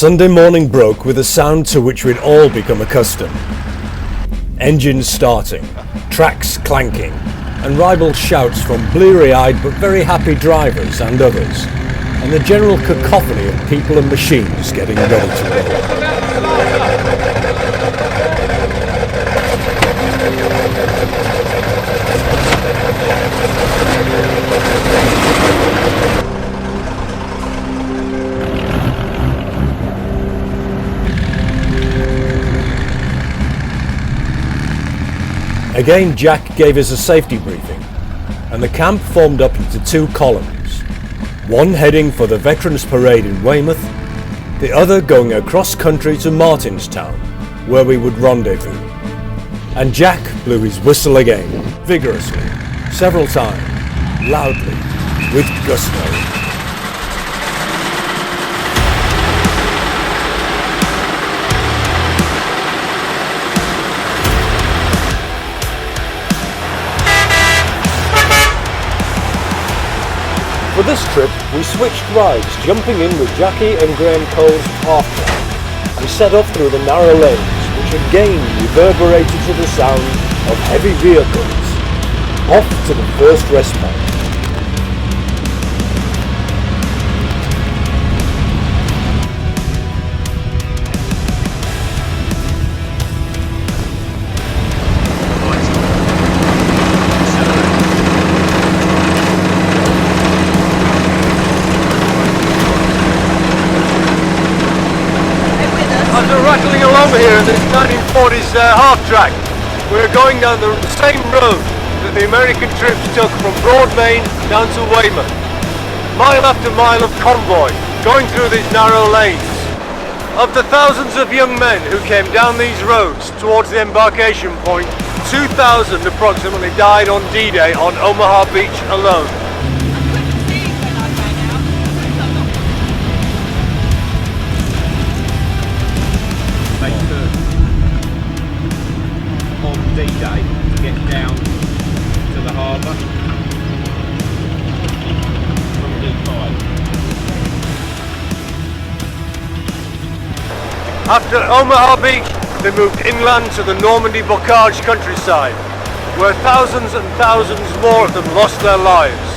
Sunday morning broke with a sound to which we'd all become accustomed. Engines starting, tracks clanking, and ribald shouts from bleary-eyed but very happy drivers and others, and the general cacophony of people and machines getting ready to roll. Again, Jack gave us a safety briefing, and the camp formed up into two columns, one heading for the Veterans Parade in Weymouth, the other going across country to Martinstown, where we would rendezvous. And Jack blew his whistle again, vigorously, several times, loudly, with gusto. For this trip, we switched rides, jumping in with Jackie and Graham Cole's half track, and set off through the narrow lanes, which again reverberated to the sound of heavy vehicles. Off to the first rest point. Rattling along here in this 1940s half-track. We're going down the same road that the American troops took from Broadmain down to Weymouth. Mile after mile of convoy, going through these narrow lanes. Of the thousands of young men who came down these roads towards the embarkation point, 2,000 approximately died on D-Day on Omaha Beach alone. D-Day to get down to the harbour from D5. After Omaha Beach, they moved inland to the Normandy Bocage countryside, where thousands and thousands more of them lost their lives.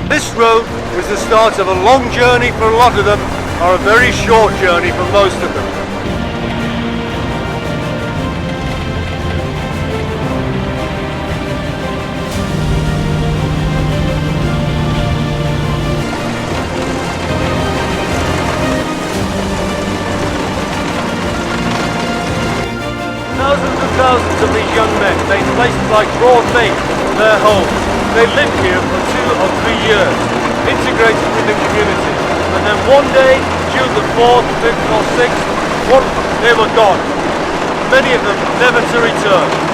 This road was the start of a long journey for a lot of them, or a very short journey for most of them. Thousands and thousands of these young men made places like Broadmain their homes. They lived here for 2 or 3 years, integrated with the community, and then one day, June the 4th, 5th or 6th, they were gone. Many of them never to return.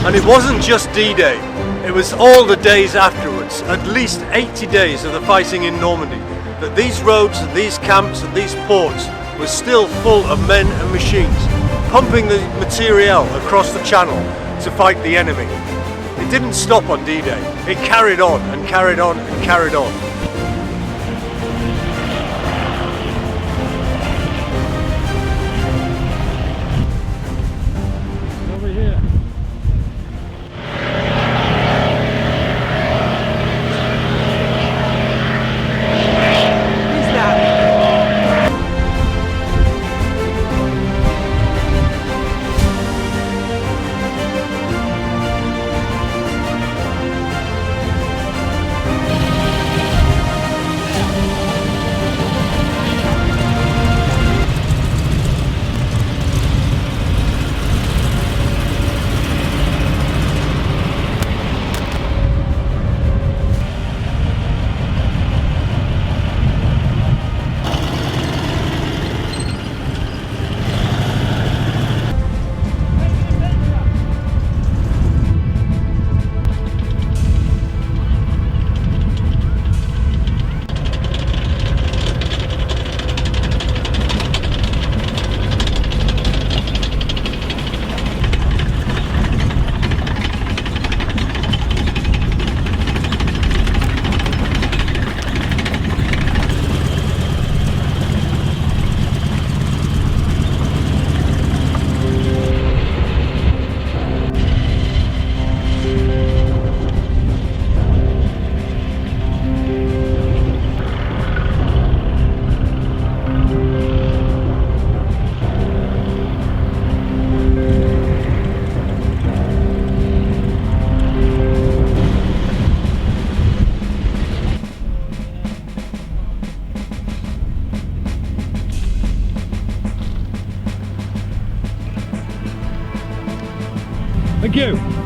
And it wasn't just D-Day, it was all the days afterwards, at least 80 days of the fighting in Normandy, that these roads and these camps and these ports were still full of men and machines, pumping the materiel across the channel to fight the enemy. It didn't stop on D-Day, it carried on and carried on and carried on. Thank you.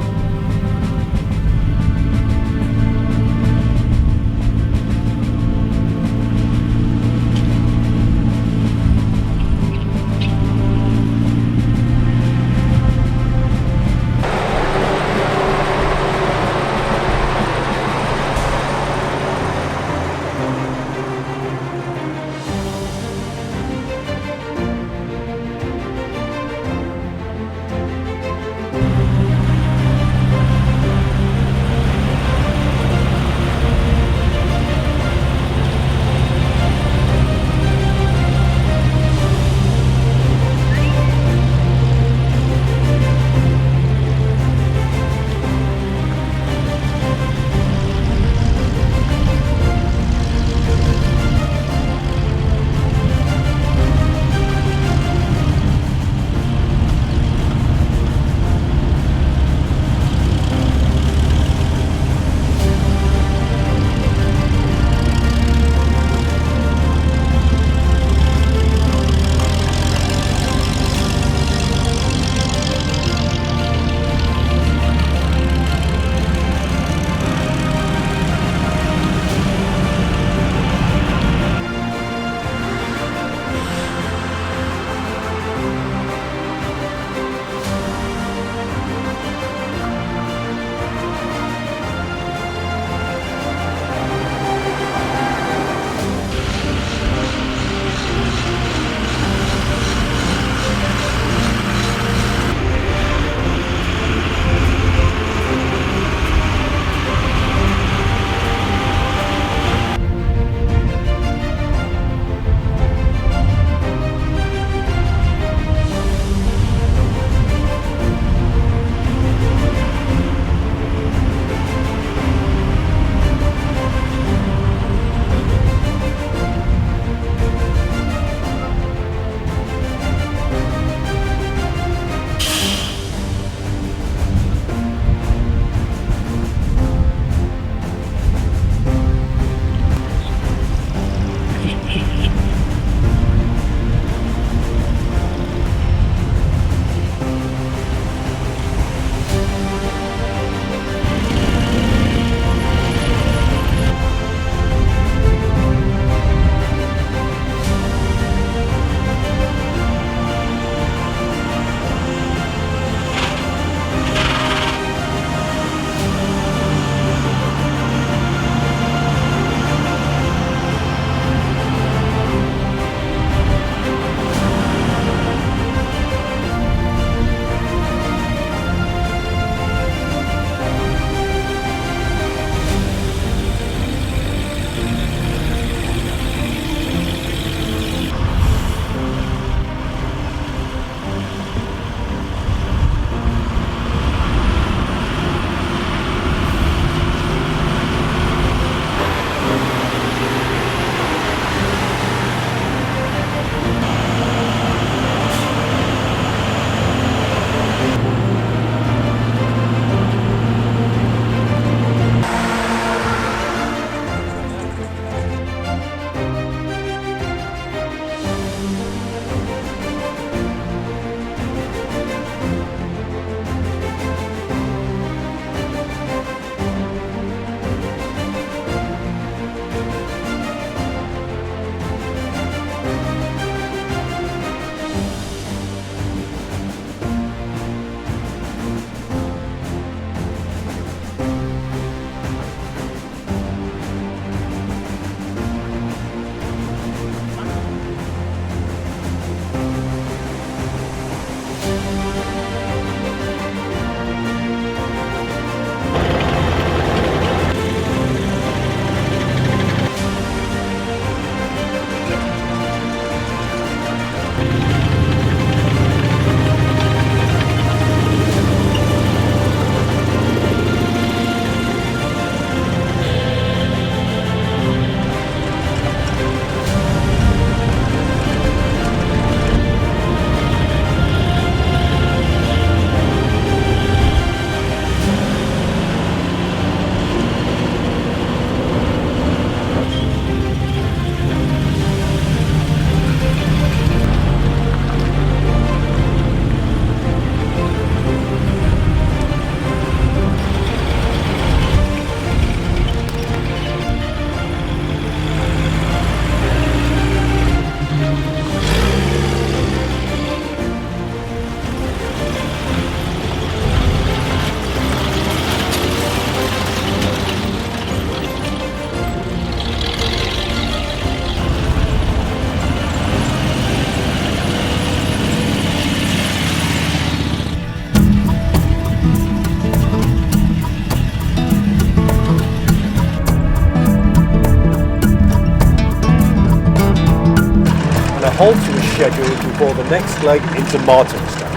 halt was scheduled before the next leg into Martinstown.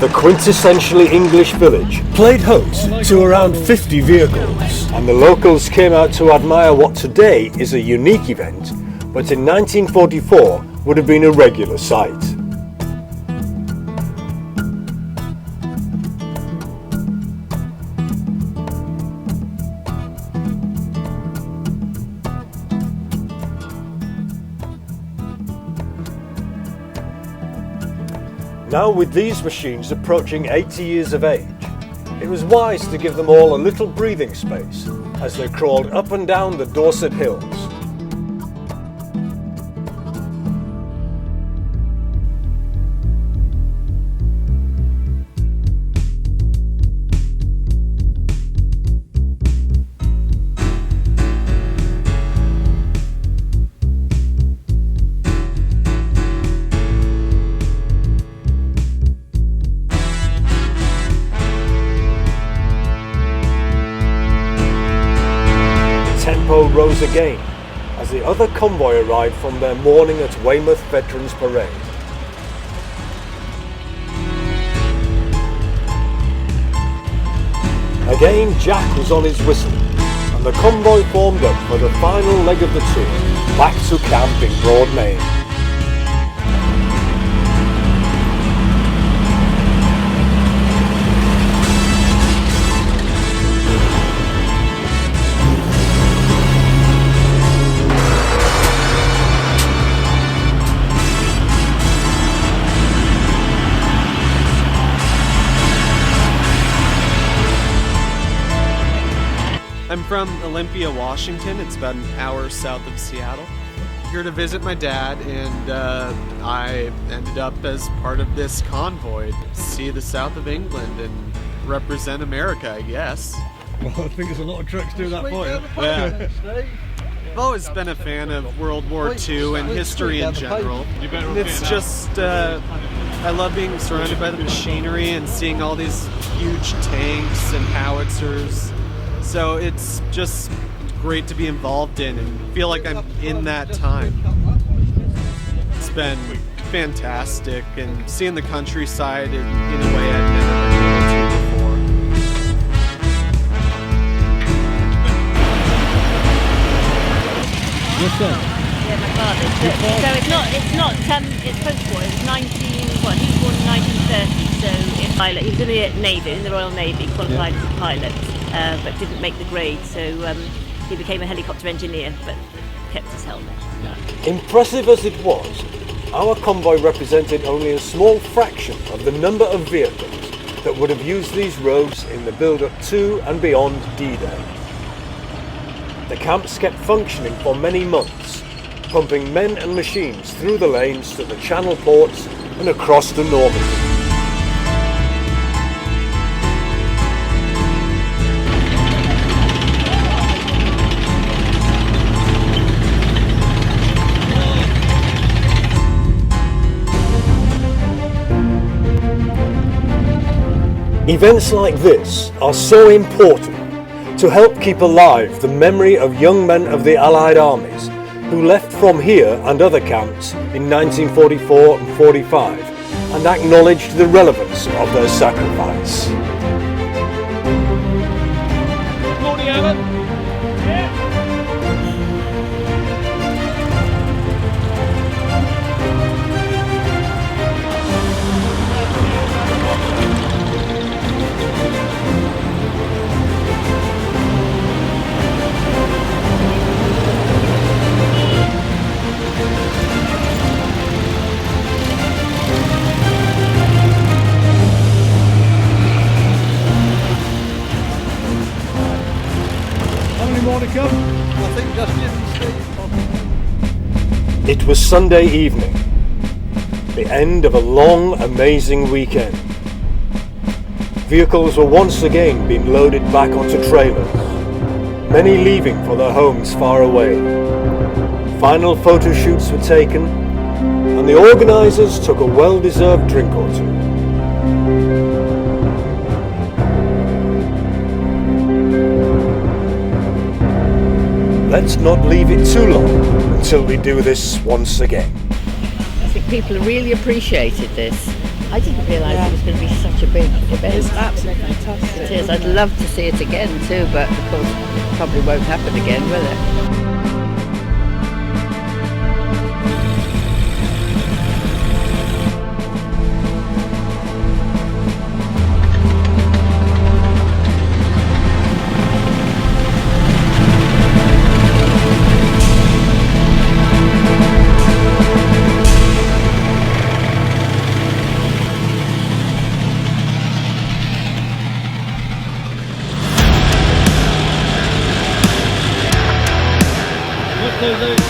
The quintessentially English village played host to around 50 vehicles, and the locals came out to admire what today is a unique event, but in 1944 would have been a regular sight. Now, with these machines approaching 80 years of age, it was wise to give them all a little breathing space as they crawled up and down the Dorset hills. Rose again as the other convoy arrived from their morning at Weymouth Veterans Parade. Again, Jack was on his whistle, and the convoy formed up for the final leg of the tour, back to camp in Broadmain. I'm from Olympia, Washington. It's about an hour south of Seattle. Here to visit my dad, and I ended up as part of this convoy to see the south of England and represent America, I guess. Well, I think there's a lot of trucks doing that for you. Yeah. I've always been a fan of World War II and history in general. It's just, I love being surrounded by the machinery and seeing all these huge tanks and howitzers. So it's just great to be involved in and feel like I'm in that time. It's been fantastic, and seeing the countryside in a way I've never been able to before. What's that? Yeah, my father's. It's post-war. It was he was born in 1930, so in pilot. He was in the Navy, in the Royal Navy, qualified as a pilot, but didn't make the grade, so he became a helicopter engineer, but kept his helmet. Impressive as it was, our convoy represented only a small fraction of the number of vehicles that would have used these roads in the build-up to and beyond D-Day. The camps kept functioning for many months, pumping men and machines through the lanes to the Channel ports and across to Normandy. Events like this are so important to help keep alive the memory of young men of the Allied armies who left from here and other camps in 1944 and 45 and acknowledged the relevance of their sacrifice. Morning, Alan. I think just It was Sunday evening, the end of a long, amazing weekend. Vehicles were once again being loaded back onto trailers, many leaving for their homes far away. Final photo shoots were taken, and the organisers took a well-deserved drink or two. Let's not leave it too long until we do this once again. people really appreciated this. I didn't realise it was going to be such a big event. It's absolutely fantastic. It is. I'd love to see it again too, but of course, it probably won't happen again, will it? Look,